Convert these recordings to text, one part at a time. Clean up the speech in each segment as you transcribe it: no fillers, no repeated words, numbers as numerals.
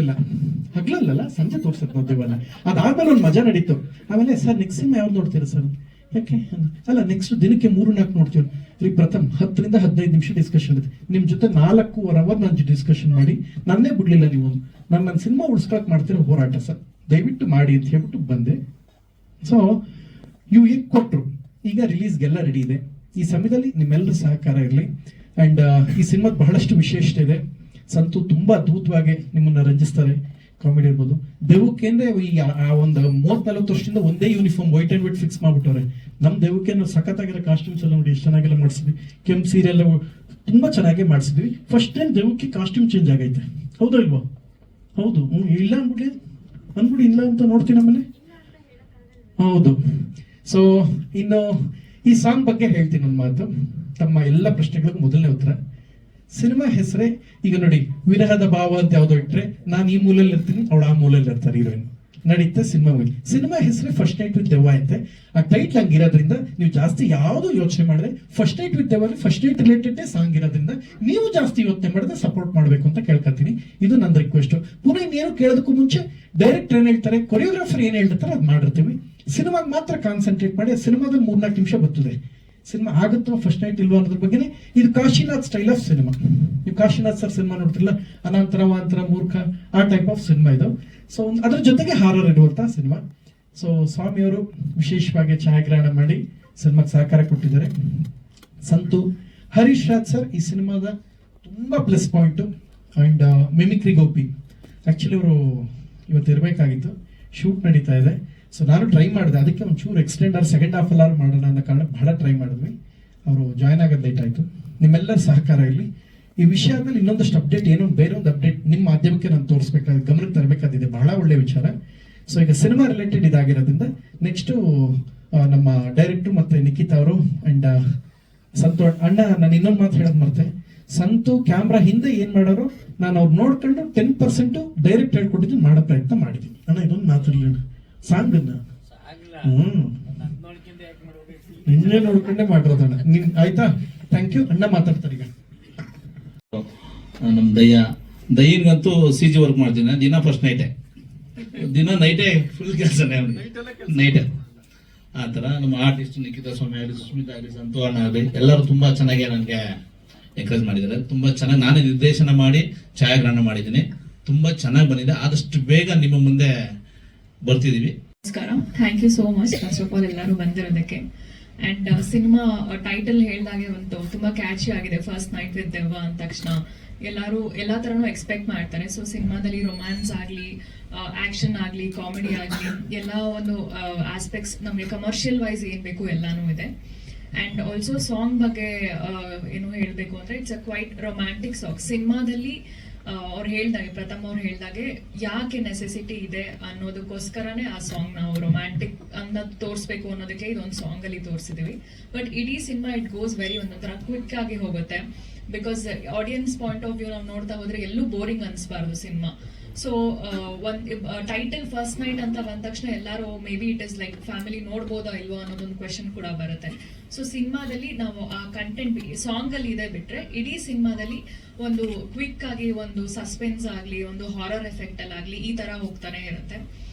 ಇಲ್ಲ ಹಗ್ಲಲ್ಲ ಸಂಜೆ ತೋರ್ಸಕ್ ನೋಡ್ತೀವಲ್ಲ. ಅದಾದ್ಮೇಲೆ ಒಂದು ಮಜಾ ನಡೀತು. ಆಮೇಲೆ ಸರ್ ನೆಕ್ಸ್ಟ್ ಸಿನಿಮಾ ಯಾವ್ದು ನೋಡ್ತೀರಾ ಸರ್? ಯಾಕೆ ಅಲ್ಲ, ನೆಕ್ಸ್ಟ್ ದಿನಕ್ಕೆ 3-4 ನೋಡ್ತೀವಿ ರೀ. ಪ್ರಥಮ್ 10 ರಿಂದ 15 ನಿಮಿಷ ಡಿಸ್ಕಷನ್ ಇದೆ ನಿಮ್ಮ ಜೊತೆ. 4.25 ಅವರ್ ನಾನು ಡಿಸ್ಕಷನ್ ಮಾಡಿ ನನ್ನೇ ಬಿಡ್ಲಿಲ್ಲ ನೀವು. ನನ್ನ ಸಿನಿಮಾ ಉಳಿಸ್ಕೊಳಕ್ ಮಾಡ್ತಿರೋ ಹೋರಾಟ ಸರ್, ದಯವಿಟ್ಟು ಮಾಡಿ ಅಂತ ಹೇಳ್ಬಿಟ್ಟು ಬಂದೆ. ಸೊ ಇವು ಈಗ ಕೊಟ್ಟರು, ಈಗ ರಿಲೀಸ್ಗೆಲ್ಲ ರೆಡಿ ಇದೆ. ಈ ಸಮಯದಲ್ಲಿ ನಿಮ್ಮೆಲ್ಲರ ಸಹಕಾರ ಇರಲಿ. ಅಂಡ್ ಈ ಸಿನಿಮಾದ ಬಹಳಷ್ಟು ವಿಶೇಷತೆ ಇದೆ. ಸಂತು ತುಂಬಾ ಅದ್ಭುತವಾಗಿ ನಿಮ್ಮನ್ನ ರಂಜಿಸ್ತಾರೆ. ಕಾಮಿಡಿ ಇರ್ಬೋದು. ದೇವಕ್ಕೇಂದ್ರೆ ಈ ಒಂದು 30-40 ವರ್ಷದಿಂದ ಒಂದೇ uniform white and white fix ಮಾಡ್ಬಿಟ್ಟವ್ರೆ. ನಮ್ ದೇವಕ್ಕೆ ನಾವು ಸಖತ್ತಾಗಿರೋ ಕಾಸ್ಟ್ಯೂಮ್ಸ್ ಎಲ್ಲ ನೋಡಿ ಎಷ್ಟು ಚೆನ್ನಾಗೆಲ್ಲ ಮಾಡಿಸಿದ್ವಿ. ಕೆಂಪು ಸೀರೆ ಎಲ್ಲ ತುಂಬಾ ಚೆನ್ನಾಗಿ ಮಾಡಿಸಿದ್ವಿ. ಫಸ್ಟ್ ಟೈಮ್ ದೇವಕ್ಕೆ ಕಾಸ್ಟ್ಯೂಮ್ ಚೇಂಜ್ ಆಗೈತೆ, ಹೌದಾ ಇಲ್ವೋ? ಹೌದು. ಇಲ್ಲ ಅನ್ಬಿಡಿ ಇಲ್ಲ ಅಂತ ನೋಡ್ತೀನಿ ಆಮೇಲೆ. ಹೌದು. ಸೊ ಇನ್ನು ಈ ಸಾಂಗ್ ಬಗ್ಗೆ ಹೇಳ್ತೀನಿ ಒಂದು ಮಾತು. ತಮ್ಮ ಎಲ್ಲ ಪ್ರಶ್ನೆಗಳಿಗೂ ಮೊದಲನೇ ಉತ್ತರ. ಸಿನಿಮಾ ಹೆಸರೇ ಈಗ ನೋಡಿ, ವಿರಹದ ಭಾವ ಅಂತ ಯಾವ್ದೋ ಇಟ್ರೆ ನಾನು ಈ ಮೂಲೆಯಲ್ಲಿ ಇರ್ತೀನಿ, ಅವಳು ಆ ಮೂಲೆಯಲ್ಲಿ ಇರ್ತಾರೆ, ಹೀರೋಯಿನ್ ನಡೀತೆ ಸಿನಿಮಾ. ಸಿನಿಮಾ ಹೆಸರೇ ಫಸ್ಟ್ ನೈಟ್ ವಿತ್ ದೆವ್ವ ಐತೆ. ಆ ಟೈಟ್ಲ್ ಹಂಗಿರೋದ್ರಿಂದ ನೀವು ಜಾಸ್ತಿ ಯಾವುದು ಯೋಚನೆ ಮಾಡಿದ್ರೆ ಫಸ್ಟ್ ನೈಟ್ ವಿತ್ ದೆವ್ವ, ಫಸ್ಟ್ ನೈಟ್ ರಿಲೇಟೆಡ್ ಸಾಂಗ್ ಇರೋದ್ರಿಂದ ನೀವು ಜಾಸ್ತಿ ಯೋಚನೆ ಮಾಡಿದ್ರೆ ಸಪೋರ್ಟ್ ಮಾಡಬೇಕು ಅಂತ ಕೇಳ್ಕೊತೀನಿ. ಇದು ನನ್ನ ರಿಕ್ವೆಸ್ಟ್. ಪುನಃ ಇನ್ನೇನು ಕೇಳೋದಕ್ಕೂ ಮುಂಚೆ ಡೈರೆಕ್ಟರ್ ಏನ್ ಹೇಳ್ತಾರೆ, ಕೊರಿಯೋಗ್ರಾಫರ್ ಏನ್ ಹೇಳ್ತಾರೆ ಅದು ಮಾಡಿರ್ತೀವಿ. ಸಿನಿಮಾಗೆ ಮಾತ್ರ ಕಾನ್ಸಂಟ್ರೇಟ್ ಮಾಡಿ. ಸಿನಿಮಾದಲ್ಲಿ 3-4 ನಿಮಿಷ ಬರ್ತದೆ. ಸಿನಿಮಾ ಆಗುತ್ತೋ ಫಸ್ಟ್ ನೈಟ್ ಇಲ್ವೋ ಅನ್ನೋದ್ರ ಬಗ್ಗೆ. ಇದು ಕಾಶಿನಾಥ್ ಸ್ಟೈಲ್ ಆಫ್ ಸಿನಿಮಾ. ನೀವು ಕಾಶಿನಾಥ್ ಸರ್ ಸಿನಿಮಾ ನೋಡ್ತಿಲ್ಲ, ಅನಂತರ ವಾಂತರ ಮೂರ್ಖ ಆ ಟೈಪ್ ಆಫ್ ಸಿನಿಮಾ ಇದು. ಸೊ ಅದ್ರ ಜೊತೆಗೆ ಹಾರರ್ ಇರುವಂತಹ ಸಿನಿಮಾ. ಸೊ ಸ್ವಾಮಿಯವರು ವಿಶೇಷವಾಗಿ ಛಾಯಾಗ್ರಹಣ ಮಾಡಿ ಸಿನಿಮಾಗೆ ಸಹಕಾರ ಕೊಟ್ಟಿದ್ದಾರೆ. ಸಂತು ಹರೀಶ್ ರಾಜ್ ಸರ್ ಈ ಸಿನಿಮಾದ ತುಂಬಾ plus point. And mimicry Gopi actually ಅವರು ಇವತ್ತು ಇರಬೇಕಾಗಿತ್ತು, ಶೂಟ್ ನಡೀತಾ ಇದೆ. ಸೊ ನಾನು ಟ್ರೈ ಮಾಡಿದೆ, ಅದಕ್ಕೆ ಒಂಚೂರು ಎಕ್ಸ್ಟೆಂಡ್ ಸೆಕೆಂಡ್ ಹಾಫ್ ಅಲ್ಲಾರು ಮಾಡೋಣ ಅನ್ನೋ ಕಾರಣ ಬಹಳ ಟ್ರೈ ಮಾಡಿದ್ವಿ. ಅವರು ಜಾಯ್ನ್ ಆಗೋದು ಲೇಟ್ ಆಯಿತು. ನಿಮ್ಮೆಲ್ಲರ ಸಹಕಾರ ಇರಲಿ. ಈ ವಿಷಯ ಆದ್ಮೇಲೆ ಇನ್ನೊಂದಷ್ಟು ಅಪ್ಡೇಟ್, ಬೇರೆ ಒಂದು ಅಪ್ಡೇಟ್ ನಿಮ್ಮ ಮಾಧ್ಯಮಕ್ಕೆ ನಾನು ತೋರಿಸ್ಬೇಕಾದ, ಗಮನಕ್ಕೆ ತರಬೇಕಾದಿದೆ. ಬಹಳ ಒಳ್ಳೆ ವಿಚಾರ. ಸೊ ಈಗ ಸಿನಿಮಾ ರಿಲೇಟೆಡ್ ಇದಾಗಿರೋದ್ರಿಂದ ನೆಕ್ಸ್ಟು ನಮ್ಮ ಡೈರೆಕ್ಟರ್ ಮತ್ತೆ ನಿಖಿತ್ ಅವರು ಅಂಡ್ ಸಂತು ಅಣ್ಣ. ನಾನು ಇನ್ನೊಂದು ಮಾತು ಹೇಳೋದು ಮರ್ತೆ. ಸಂತು ಕ್ಯಾಮ್ರಾ ಹಿಂದೆ ಏನ್ ಮಾಡೋರು ನಾನು ಅವ್ರು ನೋಡ್ಕೊಂಡು 10% ಡೈರೆಕ್ಟ್ ಹೇಳ್ಕೊಟ್ಟಿದ್ದು ಮಾಡೋ ಪ್ರಯತ್ನ ಮಾಡಿದ್ದೀನಿ. ಅಣ್ಣ ಇನ್ನೊಂದು ಮಾತಿರ್ಲಿ, ಸಾಂಗ್ ನಿನ್ನೆ ನೋಡ್ಕೊಂಡೇ ಮಾಡಿರೋದಣ್ಣ. ಆಯ್ತಾ? ಥ್ಯಾಂಕ್ ಯು ಅಣ್ಣ. ಮಾತಾಡ್ತಾರೆ ಈಗ ನಮ್ ದಯ್ಯನ್ಗಂತೂ CG ವರ್ಕ್ ಮಾಡ್ತೀನಿ ದಿನ. ಫಸ್ಟ್ ದಿನ ನೈಟೇ ಫುಲ್ ಕೆಲಸನೇ ನೈಟೇ. ಆ ತರ ನಮ್ಮ ಆರ್ಟಿಸ್ಟ್ ನಿಖಿತಾ ಸ್ವಾಮಿ ಆಗಲಿ, ಸುಸ್ಮಿತಾ ಆಗಲಿ, ಸಂತು ಅಣ್ಣ ಆಗಲಿ ಎಲ್ಲರೂ ತುಂಬಾ ಚೆನ್ನಾಗಿ ನನಗೆ ಎಂಕರೇಜ್ ಮಾಡಿದ್ದಾರೆ. ತುಂಬಾ ಚೆನ್ನಾಗಿ ನಾನೇ ನಿರ್ದೇಶನ ಮಾಡಿ ಛಾಯಾಗ್ರಹಣ ಮಾಡಿದ್ದೀನಿ. ತುಂಬಾ ಚೆನ್ನಾಗಿ ಬಂದಿದೆ. ಆದಷ್ಟು ಬೇಗ ನಿಮ್ಮ ಮುಂದೆ ಬರ್ತಿದೀವಿ. ನಮಸ್ಕಾರ. Thank you so much first of all ಎಲ್ಲರೂ ಬಂದಿರೋದಕ್ಕೆ. ಅಂಡ್ ಸಿನಿಮಾ ಟೈಟಲ್ ಹೇಳ್ದಾಗೆ ಒಂದು ತುಂಬಾ ಕ್ಯಾಚಿ ಆಗಿದೆ. ಫಸ್ಟ್ ನೈಟ್ ವಿತ್ ದೆವ್ವ ಅಂದ ತಕ್ಷಣ ಎಲ್ಲರೂ ಎಲ್ಲಾ ತರನು ಎಕ್ಸ್ಪೆಕ್ಟ್ ಮಾಡ್ತಾರೆ. ಸೊ ಸಿನಿಮಾದಲ್ಲಿ ರೊಮ್ಯಾನ್ಸ್ ಆಗ್ಲಿ, ಆಕ್ಷನ್ ಆಗ್ಲಿ, ಕಾಮಿಡಿ ಆಗ್ಲಿ, ಎಲ್ಲ ಒಂದು ಆಸ್ಪೆಕ್ಟ್ಸ್ ನಮಗೆ ಕಮರ್ಷಿಯಲ್ ವೈಸ್ ಏನ್ ಬೇಕು ಎಲ್ಲಾನು ಇದೆ. ಅಂಡ್ ಆಲ್ಸೋ ಸಾಂಗ್ ಬಗ್ಗೆ ಏನು ಹೇಳ್ಬೇಕು ಅಂದ್ರೆ it's a quite romantic song. ಸಿನಿಮಾದಲ್ಲಿ ಅವ್ರು ಹೇಳ್ದಾಗೆ, ಪ್ರಥಮ್ ಅವ್ರು ಹೇಳ್ದಾಗೆ ಯಾಕೆ ನೆಸೆಸಿಟಿ ಇದೆ ಅನ್ನೋದಕ್ಕೋಸ್ಕರನೇ ಆ ಸಾಂಗ್ ನಾವು ರೊಮ್ಯಾಂಟಿಕ್ ಅನ್ನೋದು ತೋರಿಸ್ಬೇಕು ಅನ್ನೋದಕ್ಕೆ ಇದೊಂದು ಸಾಂಗ್ ಅಲ್ಲಿ ತೋರಿಸಿದೀವಿ. ಬಟ್ ಇಡೀ ಸಿನಿಮಾ ಇಟ್ ಗೋಸ್ ವೆರಿ ಒಂದೊಂಥರ ಕ್ವಿಕ್ ಆಗಿ ಹೋಗುತ್ತೆ. Because audience point of view ನಾವು ನೋಡ್ತಾ ಹೋದ್ರೆ ಎಲ್ಲೂ ಬೋರಿಂಗ್ ಅನ್ಸ್ಬಾರ್ದು ಸಿನಿಮಾ. ಸೊ ಒಂದ್ ಟೈಟಲ್ ಫಸ್ಟ್ ನೈಟ್ ಅಂತ ಬಂದ ತಕ್ಷಣ ಎಲ್ಲರೂ maybe it is like family ನೋಡ್ಬೋದಾ ಇಲ್ವೋ ಅನ್ನೋದೊಂದು ಕ್ವೆಶನ್ ಕೂಡ ಬರುತ್ತೆ. ಸೊ ಸಿನಿಮಾದಲ್ಲಿ ನಾವು ಆ ಕಂಟೆಂಟ್ ಸಾಂಗ್ ಅಲ್ಲಿ ಇದೆ ಬಿಟ್ರೆ ಇಡೀ ಸಿನಿಮಾದಲ್ಲಿ ಒಂದು ಕ್ವಿಕ್ ಆಗಿ ಒಂದು ಸಸ್ಪೆನ್ಸ್ ಆಗ್ಲಿ, ಒಂದು ಹಾರರ್ ಎಫೆಕ್ಟ್ ಅಲ್ಲಾಗ್ಲಿ ಈ ತರ ಹೋಗ್ತಾನೆ ಇರುತ್ತೆ.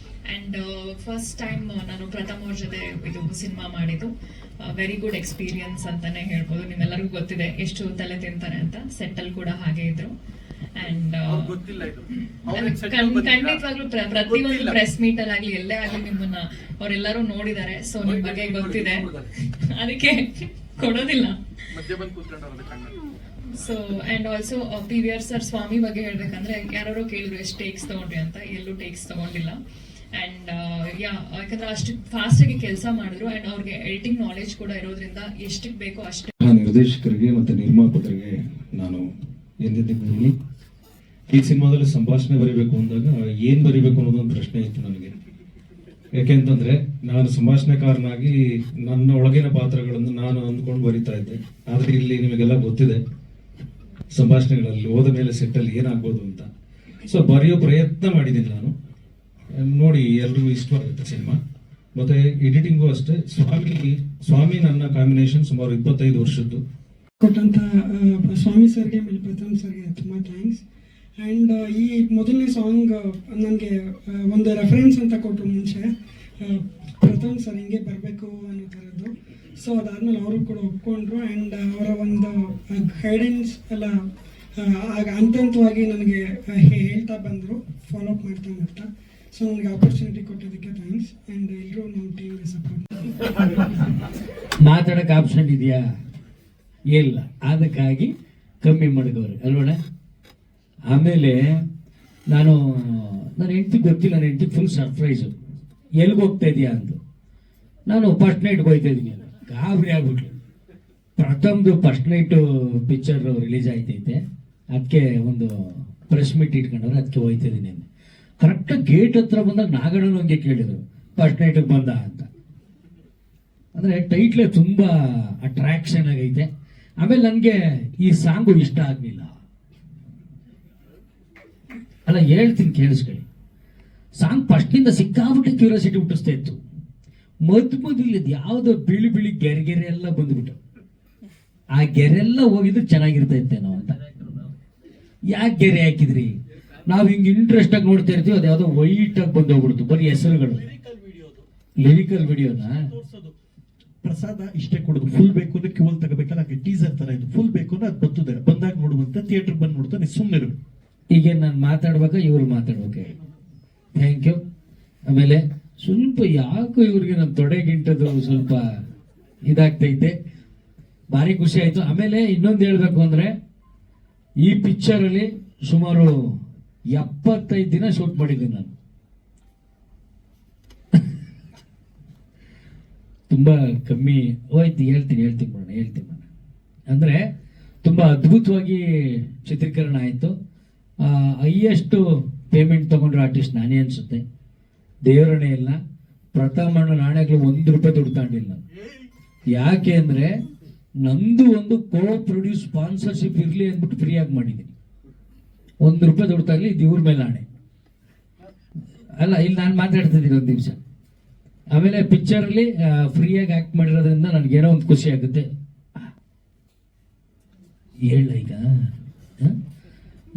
ಅಂಡ್ ಫಸ್ಟ್ ಟೈಮ್ ನಾನು ಪ್ರಥಮ್ ಅವ್ರ ಜೊತೆ ಇದು ಸಿನಿಮಾ ಮಾಡಿದ್ದು. ವೆರಿ ಗುಡ್ ಎಕ್ಸ್ಪೀರಿಯನ್ಸ್ ಅಂತಾನೆ ಹೇಳ್ಬೋದು. ನಿಮ್ಮೆಲ್ಲರಿಗೂ ಗೊತ್ತಿದೆ ಎಷ್ಟು ತಲೆ ತಿಂತಾರೆ ಅಂತ. ಸೆಟ್ಟಲ್ ಕೂಡ ಹಾಗೆ ಇದ್ರು. ಅಂಡ್ ಖಂಡಿತವಾಗ್ಲೂ ಪ್ರತಿಯೊಂದು ಪ್ರೆಸ್ ಮೀಟ್ ಅಲ್ಲಿ ಎಲ್ಲೇ ಆಗ್ಲಿ ನಿಮ್ಮನ್ನ ಅವರೆಲ್ಲರೂ ನೋಡಿದ್ದಾರೆ. ಸೊ ನಿಮ್ ಬಗ್ಗೆ ಗೊತ್ತಿದೆ, ಅದಕ್ಕೆ ಕೊಡೋದಿಲ್ಲ. So and also PVR sir Swamy ಬಗ್ಗೆ ಹೇಳ್ಬೇಕಂದ್ರೆ ಯಾರು ಕೇಳಿದ್ರು ಎಷ್ಟು ಟೇಕ್ಸ್ ತಗೊಂಡ್ರಿ ಅಂತ. ಎಲ್ಲೂ ಟೇಕ್ಸ್ ತಗೊಂಡಿಲ್ಲ. ಅಂಡ್ ಯಾಕಂದ್ರೆ ಅಷ್ಟು ಫಾಸ್ಟ್ ಆಗಿ ಕೆಲಸ ಮಾಡಿದ್ರು. ಅಂಡ್ ಅವ್ರಿಗೆ ಎಡಿಟಿಂಗ್ ನಾಲೆಜ್ ಕೂಡ ಇರೋದ್ರಿಂದ ಎಷ್ಟಕ್ಕೆ ಬೇಕೋ ಅಷ್ಟೇ. ನಿರ್ದೇಶಕರಿಗೆ ಮತ್ತೆ ನಿರ್ಮಾಪಕರಿಗೆ ನಾನು ಎಂದಿದ್ದೀನಿ, ಈ ಸಿನಿಮಾದಲ್ಲಿ ಸಂಭಾಷಣೆ ಬರೀಬೇಕು ಅಂದಾಗ ಏನ್ ಬರೀಬೇಕು ಅನ್ನೋದೊಂದು ಪ್ರಶ್ನೆ ಇತ್ತು ನನಗೆ. ಯಾಕೆಂತಂದ್ರೆ ನಾನು ಸಂಭಾಷಣೆಕಾರನಾಗಿ ನನ್ನ ಒಳಗಿನ ಪಾತ್ರಗಳನ್ನು ನಾನು ಅಂದ್ಕೊಂಡು ಬರಿತಾ ಇದ್ದೆ. ಆದ್ರೆ ಇಲ್ಲಿ ನಿಮಗೆಲ್ಲ ಗೊತ್ತಿದೆ ಸಂಭಾಷಣೆಗಳಲ್ಲಿ ಹೋದ ಮೇಲೆ ಸೆಟ್ಟಲ್ಲಿ ಏನಾಗ್ಬೋದು ಅಂತ. ಸೊ ಬರೆಯೋ ಪ್ರಯತ್ನ ಮಾಡಿದ್ದೀನಿ ನಾನು. ನೋಡಿ ಎಲ್ರಿಗೂ ಇಷ್ಟವಾಗುತ್ತೆ ಸಿನಿಮಾ. ಮತ್ತೆ ಎಡಿಟಿಂಗು ಅಷ್ಟೇ. ಸ್ವಾಮಿ ನನ್ನ ಕಾಂಬಿನೇಷನ್ ಸುಮಾರು 25 ವರ್ಷದ್ದು. ಕೊಟ್ಟಂತ ಸ್ವಾಮಿ ಸರ್ಗೆ ಆಮೇಲೆ ಪ್ರಥಮ್ ಸರ್ಗೆ ತುಂಬಾ ಥ್ಯಾಂಕ್ಸ್. ಆ್ಯಂಡ್ ಈ ಮೊದಲನೇ ಸಾಂಗ್ ನನಗೆ ಒಂದು ರೆಫರೆನ್ಸ್ ಅಂತ ಕೊಟ್ಟರು ಮುಂಚೆ, ಪ್ರಥಮ್ ಸರ್ ಹಿಂಗೆ ಬರಬೇಕು ಅನ್ನೋ ಥರದ್ದು. ಸೊ ಅದಾದಮೇಲೆ ಅವರು ಕೂಡ ಒಪ್ಕೊಂಡ್ರು ಆ್ಯಂಡ್ ಅವರ ಒಂದು ಗೈಡೆನ್ಸ್ ಎಲ್ಲ ಹಂತವಾಗಿ ನನಗೆ ಹೇಳ್ತಾ ಬಂದರು, ಫಾಲೋಅಪ್ ಮಾಡ್ತಾ. ಸೊ ನನಗೆ ಆಪರ್ಚುನಿಟಿ ಕೊಟ್ಟೋದಕ್ಕೆ ಥ್ಯಾಂಕ್ಸ್. ಆ್ಯಂಡ್ ಎಲ್ಲರೂ ನಮ್ಮ ಟೀಮ್ಗೆ ಸಪೋರ್ಟ್. ಮಾತಾಡೋಕೆ ಆಪ್ಷನ್ ಇದೆಯಾ? ಇಲ್ಲ, ಅದಕ್ಕಾಗಿ ಕಮ್ಮಿ ಮಡಗವ್ರೆ ಅಲ್ವಣ. ಆಮೇಲೆ ನನ್ನ ಹೆಂಡತಿ ಗೊತ್ತಿಲ್ಲ, ನನ್ನ ಹೆಂಡತಿ ಫುಲ್ ಸರ್ಪ್ರೈಸು, ಎಲ್ಲಿಗೆ ಹೋಗ್ತಾ ಇದೆಯಾ ಅಂತ. ನಾನು ಫಸ್ಟ್ ನೈಟ್ಗೆ ಹೋಗ್ತಾ ಇದ್ದೀನಿ, ಗಾಬರಿ ಆಗ್ಬಿಟ್ಲು. ಪ್ರಥಮ್ದು ಫಸ್ಟ್ ನೈಟು ಪಿಕ್ಚರ್ ರಿಲೀಸ್ ಆಯ್ತೈತೆ, ಅದಕ್ಕೆ ಒಂದು ಪ್ರೆಸ್ ಮೀಟ್ ಇಟ್ಕೊಂಡವ್ರೆ, ಅದಕ್ಕೆ ಹೋಗ್ತಾ ಇದ್ದೀನಿ ಅಂದೆ. ಕರೆಕ್ಟಾಗಿ ಗೇಟ್ ಹತ್ರ ಬಂದಾಗ ನಾಗಣ್ಣನ ಹಂಗೆ ಕೇಳಿದ್ರು, ಫಸ್ಟ್ ನೈಟಿಗೆ ಬಂದ ಅಂತ. ಅಂದರೆ ಟೈಟ್ಲೇ ತುಂಬ ಅಟ್ರಾಕ್ಷನ್ ಆಗೈತೆ. ಆಮೇಲೆ ನನಗೆ ಈ ಸಾಂಗು ಇಷ್ಟ ಆಗಲಿಲ್ಲ. ಅಲ್ಲ, ಹೇಳ್ತೀನಿ ಕೇಳಿಸ್ಕೊಳ್ಳಿ. ಸಾಂಗ್ ಫಸ್ಟಿಂದ ಸಿಕ್ಕಾಬಿಟ್ಟು ಕ್ಯೂರಿಯಾಸಿಟಿ ಹುಟ್ಟಿಸ್ತಾ ಇತ್ತು. ಮೊದಲಿದ್ದು ಯಾವುದೋ ಬಿಳಿ ಬಿಳಿ ಗೆರೆ ಎಲ್ಲ ಬಂದ್ಬಿಟ್ಟು, ಆ ಗೆರೆಲ್ಲ ಹೋಗಿದ್ರೆ ಚೆನ್ನಾಗಿರ್ತಾ ಇತ್ತೇನೋ ಅಂತ. ಯಾಕೆ ಗೆರೆ ಹಾಕಿದ್ರಿ? ನಾವು ಹಿಂಗೆ ಇಂಟ್ರೆಸ್ಟ್ ಆಗಿ ನೋಡ್ತಾ ಇರ್ತೀವಿ, ಅದು ಯಾವುದೋ ವೈಟ್ ಆಗಿ ಬಂದು ಹೋಗ್ಬಿಡ್ತು, ಬರೀ ಹೆಸರುಗಳು. ಲಿರಿಕಲ್ ವಿಡಿಯೋನಾ? ಪ್ರಸಾದ ಇಷ್ಟೇ ಕೊಡೋದು, ಫುಲ್ ಬೇಕು ಅಂದ್ರೆ ಕ್ಯೂಲ್ ತಗೋಬೇಕಲ್ಲ, ಹಾಗೆ ಟೀಸರ್ ತರ ಇದು. ಫುಲ್ ಬೇಕು ಅಂದ್ರೆ ಅದು ಬರ್ತದೆ, ಬಂದಾಗ ನೋಡುವಂತ ಥಿಯೇಟರ್ ಬಂದು ನೋಡ್ತಾ ಸುಮ್ಮನೆ. ಈಗ ನಾನು ಮಾತಾಡ್ಬೇಕಾ ಇವ್ರು ಮಾತಾಡ್ಬೇಕು? Thank you. ಆಮೇಲೆ ಸ್ವಲ್ಪ ಯಾಕೋ ಇವ್ರಿಗೆ ನಮ್ಮ ತೊಡೆಗಿಂಟದು ಸ್ವಲ್ಪ ಇದಾಗ್ತೈತೆ, ಭಾರಿ ಖುಷಿ ಆಯ್ತು. ಆಮೇಲೆ ಇನ್ನೊಂದು ಹೇಳ್ಬೇಕು ಅಂದ್ರೆ, ಈ ಪಿಕ್ಚರಲ್ಲಿ ಸುಮಾರು 75 ದಿನ ಶೂಟ್ ಮಾಡಿದ್ದೀನಿ ನಾನು. ತುಂಬಾ ಕಮ್ಮಿ ಹೋಯ್ತು. ಹೇಳ್ತೀನಿ ಮಾಡೋಣ. ಅಂದ್ರೆ ತುಂಬಾ ಅದ್ಭುತವಾಗಿ ಚಿತ್ರೀಕರಣ ಆಯಿತು. ಹೈಯೆಸ್ಟ್ ಪೇಮೆಂಟ್ ತಗೊಂಡ್ರೆ ಆರ್ಟಿಸ್ಟ್ ನಾನೇ ಅನ್ಸುತ್ತೆ, ದೇವರಣೆ ಇಲ್ಲ. ಪ್ರಥಮ ನಾಣ್ಯಗಳು ₹1 ದುಡ್ಡು ತಗೊಂಡಿಲ್ಲ. ಯಾಕೆ ಅಂದ್ರೆ ನಂದು ಒಂದು ಕೋ ಪ್ರೊಡ್ಯೂಸ್ ಸ್ಪಾನ್ಸರ್ಶಿಪ್ ಇರಲಿ ಅಂದ್ಬಿಟ್ಟು ಫ್ರೀಯಾಗಿ ಮಾಡಿದ್ದೀನಿ. ₹1 ದುಡ್ಡು ತಗಲಿ, ಇದು ಇವ್ರ ಮೇಲೆ ಆಣೆ ಅಲ್ಲ. ಇಲ್ಲಿ ನಾನು ಮಾತಾಡ್ತಿದ್ದೀನಿ ಒಂದು ನಿಮಿಷ. ಆಮೇಲೆ ಪಿಕ್ಚರಲ್ಲಿ ಫ್ರೀಯಾಗಿ ಆಕ್ಟ್ ಮಾಡಿರೋದ್ರಿಂದ ನನಗೇನೋ ಒಂದು ಖುಷಿ ಆಗುತ್ತೆ. ಹೇಳ ಈಗ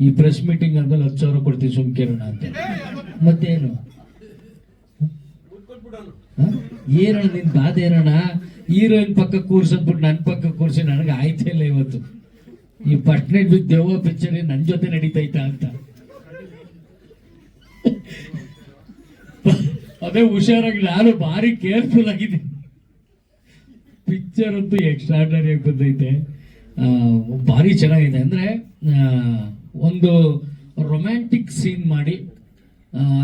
ಈ ಪ್ರೆಸ್ ಮೀಟಿಂಗ್ ಆದ್ಮೇಲೆ 10,000 ಕೊಡ್ತೀವಿ ಸುಮ್ಕೇರೋಣ ಅಂತ. ಮತ್ತೇನು ಏನಣ್ಣ ನಿನ್ ಬಾಧೆ ಏನಣ್ಣ? ಹೀರೋಯಿನ್ ಪಕ್ಕ ಕೂರ್ಸದ್ಬಿಟ್ಟು ನನ್ನ ಪಕ್ಕ ಕೂರ್ಸಿ ನನಗೆ ಆಯ್ತಾ ಇಲ್ಲ ಇವತ್ತು. ಈ ಫಸ್ಟ್ ನೈಟ್ ವಿತ್ ದೆವ್ವ ಪಿಕ್ಚರ್ ನನ್ನ ಜೊತೆ ನಡೀತೈತಾ ಅಂತ. ಅದೇ ಹುಷಾರಾಗಿ ನಾನು ಭಾರಿ ಕೇರ್ಫುಲ್ ಆಗಿದ್ದೀನಿ. ಪಿಕ್ಚರ್ ಅಂತೂ ಎಕ್ಸ್ಟ್ರಾರ್ಡನರಿ ಆಗಿ ಬಂದೈತೆ, ಭಾರಿ ಚೆನ್ನಾಗಿದೆ. ಅಂದ್ರೆ ಒಂದು ರೊಮ್ಯಾಂಟಿಕ್ ಸೀನ್ ಮಾಡಿ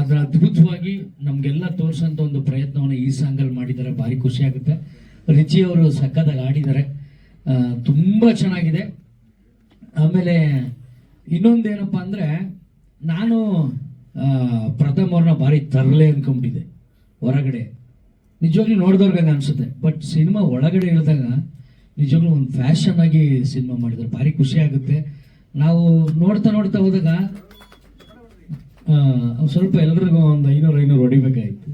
ಅದರ ಅದ್ಭುತವಾಗಿ ನಮ್ಗೆಲ್ಲ ತೋರ್ಸಂತ ಒಂದು ಪ್ರಯತ್ನವನ್ನು ಈ ಸಾಂಗಲ್ಲಿ ಮಾಡಿದ್ದಾರೆ. ಭಾರಿ ಖುಷಿ ಆಗುತ್ತೆ. ರಿಚಿ ಅವರು ಸಕ್ಕತ್ತಾಗಿ ಆಡಿದ್ದಾರೆ, ತುಂಬಾ ಚೆನ್ನಾಗಿದೆ. ಆಮೇಲೆ ಇನ್ನೊಂದೇನಪ್ಪ ಅಂದ್ರೆ, ನಾನು ಪ್ರಥಮ್ ಅವ್ರನ್ನ ಭಾರಿ ತರಲೆ ಅನ್ಕೊಂಬಿಟ್ಟಿದೆ ಹೊರಗಡೆ. ನಿಜವಾಗ್ಲೂ ನೋಡಿದವ್ರಿಗೆ ಅನ್ಸುತ್ತೆ, ಬಟ್ ಸಿನಿಮಾ ಒಳಗಡೆ ಇಳಿದಾಗ ನಿಜವಾಗ್ಲೂ ಒಂದು ಫ್ಯಾಷನ್ ಆಗಿ ಸಿನಿಮಾ ಮಾಡಿದ್ದಾರೆ. ಭಾರಿ ಖುಷಿ ಆಗುತ್ತೆ. ನಾವು ನೋಡ್ತಾ ಹೋದಾಗ ಸ್ವಲ್ಪ ಎಲ್ರಿಗೂ ಒಂದು 500 ಹೊಡಿಬೇಕಾಯ್ತು.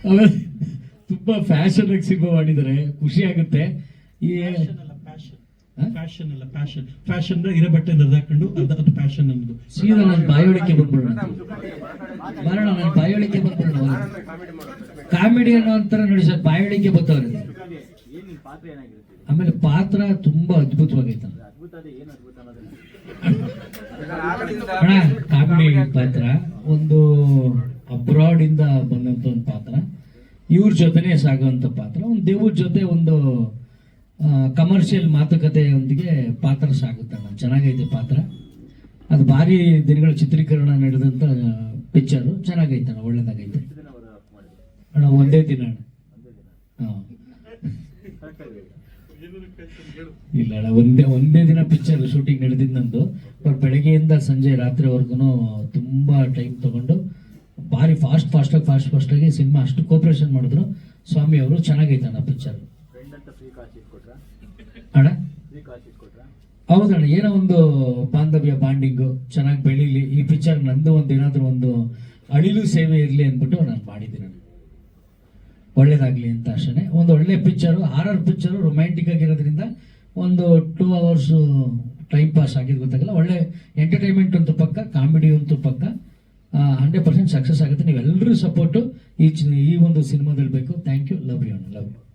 ಆಮೇಲೆ ತುಂಬಾ ಫ್ಯಾಷನ್ ಆಗಿ ಸಿನಿಮಾ ಮಾಡಿದ್ದಾರೆ, ಖುಷಿ ಆಗುತ್ತೆ. ಈ ಫ್ಯಾಷನ್ ಇರೋ ಬಟ್ಟೆ ಹಾಕೊಂಡು ಅದು ಫ್ಯಾಷನ್ ಅನ್ನೋದು. ಸೀದಾ ನನ್ನ ಬಾಯೊಳಕ್ಕೆ ಬಂದ್ಬಿಡೋಣ, ನನ್ನ ಬಾಯೊಳಕ್ಕೆ ಬಂದ್ಬಿಡೋಣ. ಕಾಮಿಡಿ ಅನ್ನೋ ಒಂಥರ ನೋಡಿ ಸರ್, ಬಾಯೊಳಕ್ಕೆ ಬರ್ತಾವ್ರೆ. ಆಮೇಲೆ ಪಾತ್ರ ತುಂಬಾ ಅದ್ಭುತವಾಗೈತೆ ಅಣ್ಣ. ಕಾಮಿಡಿ ಪಾತ್ರ, ಒಂದು ಅಬ್ರಾಡ್ ಇಂದ ಬಂದಂತ ಒಂದು ಪಾತ್ರ, ಇವ್ರ ಜೊತೆನೆ ಸಾಗುವಂತ ಪಾತ್ರ, ಒಂದು ದೇವ್ರ ಜೊತೆ ಒಂದು ಕಮರ್ಷಿಯಲ್ ಮಾತುಕತೆಯೊಂದಿಗೆ ಪಾತ್ರ ಸಾಗುತ್ತಣ್ಣ. ಚೆನ್ನಾಗೈತೆ ಪಾತ್ರ. ಅದು ಭಾರಿ ದಿನಗಳ ಚಿತ್ರೀಕರಣ ನಡೆದಂತ ಪಿಕ್ಚರು. ಚೆನ್ನಾಗೈತಣ್ಣ, ಒಳ್ಳೇದಾಗೈತೆ ಅಣ್ಣ. ಒಂದೇ ದಿನ ಅಣ್ಣ. ಇಲ್ಲ ಅಣ್ಣ, ಒಂದೇ ದಿನ ಪಿಕ್ಚರ್ ಶೂಟಿಂಗ್ ನಡೆದಿದ್ದು ನಂದು. ಬಟ್ ಬೆಳಗ್ಗೆಯಿಂದ ಸಂಜೆ ರಾತ್ರಿವರೆಗೂ ತುಂಬಾ ಟೈಮ್ ತಗೊಂಡು ಭಾರಿ ಫಾಸ್ಟ್ ಆಗಿ ಸಿನಿಮಾ ಅಷ್ಟು ಕೋಪರೇಷನ್ ಮಾಡಿದ್ರು ಸ್ವಾಮಿ ಅವರು. ಚೆನ್ನಾಗೈತಣ್ಣ ಪಿಕ್ಚರ್ ಅಣ್ಣ. ಹೌದಣ್ಣ, ಏನೋ ಒಂದು ಬಾಂಧವ್ಯ ಬಾಂಡಿಂಗು ಚೆನ್ನಾಗಿ ಬೆಳೀಲಿ. ಈ ಪಿಕ್ಚರ್ ನಂದು ಒಂದು ಏನಾದರೂ ಒಂದು ಅಳಿಲು ಸೇವೆ ಇರಲಿ ಅಂದ್ಬಿಟ್ಟು ನಾನು ಮಾಡಿದ್ದೀನಿ. ಒಳ್ಳೇದಾಗ್ಲಿ ಅಂತ ಅಷ್ಟೇ. ಒಂದು ಒಳ್ಳೆ ಪಿಕ್ಚರು, ಹಾರರ್ ಪಿಕ್ಚರು, ರೊಮ್ಯಾಂಟಿಕ್ ಆಗಿರೋದ್ರಿಂದ ಒಂದು 2 hours ಟೈಮ್ ಪಾಸ್ ಆಗಿದ್ದು ಗೊತ್ತಾಗಲ್ಲ. ಒಳ್ಳೆ ಎಂಟರ್ಟೈನ್ಮೆಂಟ್ ಅಂತೂ ಪಕ್ಕ, ಕಾಮಿಡಿ ಅಂತೂ ಪಕ್ಕ, 100% ಸಕ್ಸಸ್ ಆಗುತ್ತೆ. ನೀವೆಲ್ಲರೂ ಸಪೋರ್ಟು ಈ ಒಂದು ಸಿನಿಮಾದಲ್ಲಿ ಬೇಕು. Thank you, love you.